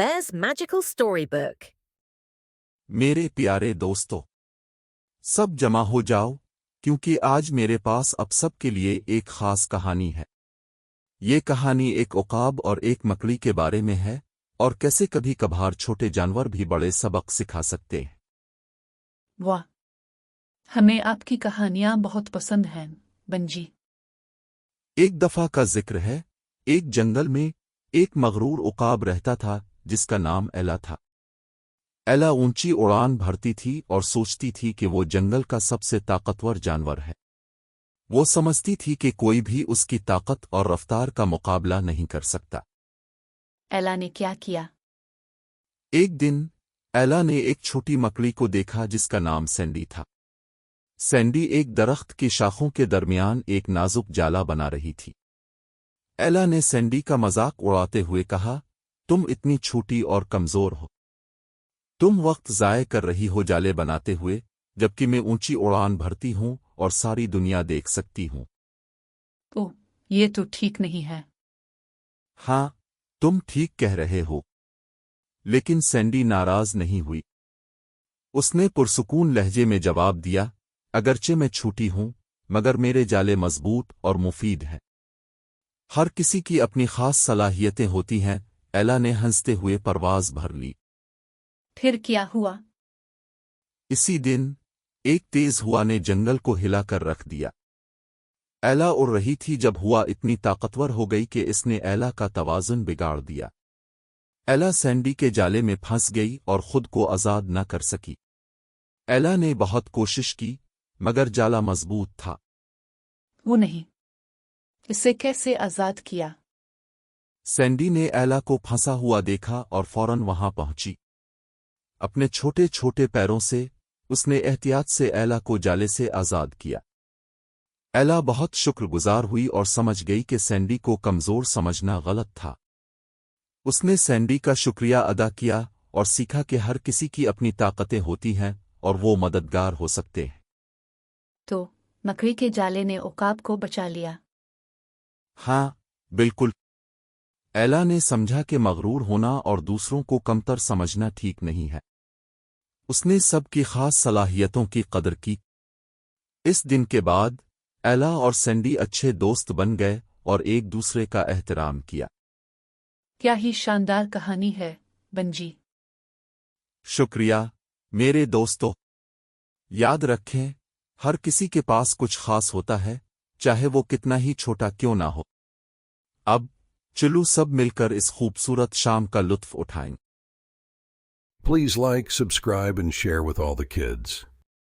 Bear's Magical Storybook. میرے پیارے دوستو، سب جمع ہو جاؤ کیونکہ آج میرے پاس اب سب کے لیے ایک خاص کہانی ہے۔ یہ کہانی ایک عقاب اور ایک مکڑی کے بارے میں ہے، اور کیسے کبھی کبھار چھوٹے جانور بھی بڑے سبق سکھا سکتے ہیں۔ واہ، ہمیں آپ کی کہانیاں بہت پسند ہیں بنجی۔ ایک دفعہ کا ذکر ہے، ایک جنگل میں ایک مغرور عقاب رہتا تھا جس کا نام ایلا تھا۔ ایلا اونچی اڑان بھرتی تھی اور سوچتی تھی کہ وہ جنگل کا سب سے طاقتور جانور ہے۔ وہ سمجھتی تھی کہ کوئی بھی اس کی طاقت اور رفتار کا مقابلہ نہیں کر سکتا۔ ایلا نے کیا کیا؟ ایک دن ایلا نے ایک چھوٹی مکڑی کو دیکھا جس کا نام سینڈی تھا۔ سینڈی ایک درخت کی شاخوں کے درمیان ایک نازک جالا بنا رہی تھی۔ ایلا نے سینڈی کا مذاق اڑاتے ہوئے کہا، تم اتنی چھوٹی اور کمزور ہو، تم وقت ضائع کر رہی ہو جالے بناتے ہوئے، جبکہ میں اونچی اڑان بھرتی ہوں اور ساری دنیا دیکھ سکتی ہوں۔ اوہ، یہ تو ٹھیک نہیں ہے۔ ہاں، تم ٹھیک کہہ رہے ہو، لیکن سینڈی ناراض نہیں ہوئی۔ اس نے پرسکون لہجے میں جواب دیا، اگرچہ میں چھوٹی ہوں، مگر میرے جالے مضبوط اور مفید ہیں۔ ہر کسی کی اپنی خاص صلاحیتیں ہوتی ہیں۔ ایلا نے ہنستے ہوئے پرواز بھر لی۔ پھر کیا ہوا؟ اسی دن ایک تیز ہوا نے جنگل کو ہلا کر رکھ دیا۔ ایلا اڑ رہی تھی جب ہوا اتنی طاقتور ہو گئی کہ اس نے ایلا کا توازن بگاڑ دیا۔ ایلا سینڈی کے جالے میں پھنس گئی اور خود کو آزاد نہ کر سکی۔ ایلا نے بہت کوشش کی، مگر جالا مضبوط تھا۔ وہ نہیں، اسے کیسے آزاد کیا؟ سینڈی نے ایلا کو پھنسا ہوا دیکھا اور فوراً وہاں پہنچی۔ اپنے چھوٹے چھوٹے پیروں سے اس نے احتیاط سے ایلا کو جالے سے آزاد کیا۔ ایلا بہت شکر گزار ہوئی اور سمجھ گئی کہ سینڈی کو کمزور سمجھنا غلط تھا۔ اس نے سینڈی کا شکریہ ادا کیا اور سیکھا کہ ہر کسی کی اپنی طاقتیں ہوتی ہیں اور وہ مددگار ہو سکتے ہیں۔ تو مکڑی کے جالے نے عقاب کو بچا لیا۔ ہاں، بالکل۔ ایلا نے سمجھا کہ مغرور ہونا اور دوسروں کو کمتر سمجھنا ٹھیک نہیں ہے۔ اس نے سب کی خاص صلاحیتوں کی قدر کی۔ اس دن کے بعد ایلا اور سینڈی اچھے دوست بن گئے اور ایک دوسرے کا احترام کیا۔ کیا ہی شاندار کہانی ہے بنجی۔ شکریہ میرے دوستو۔ یاد رکھیں، ہر کسی کے پاس کچھ خاص ہوتا ہے، چاہے وہ کتنا ہی چھوٹا کیوں نہ ہو۔ اب چلو سب مل کر اس خوبصورت شام کا لطف اٹھائیں۔ Please like, subscribe, and share with all the kids.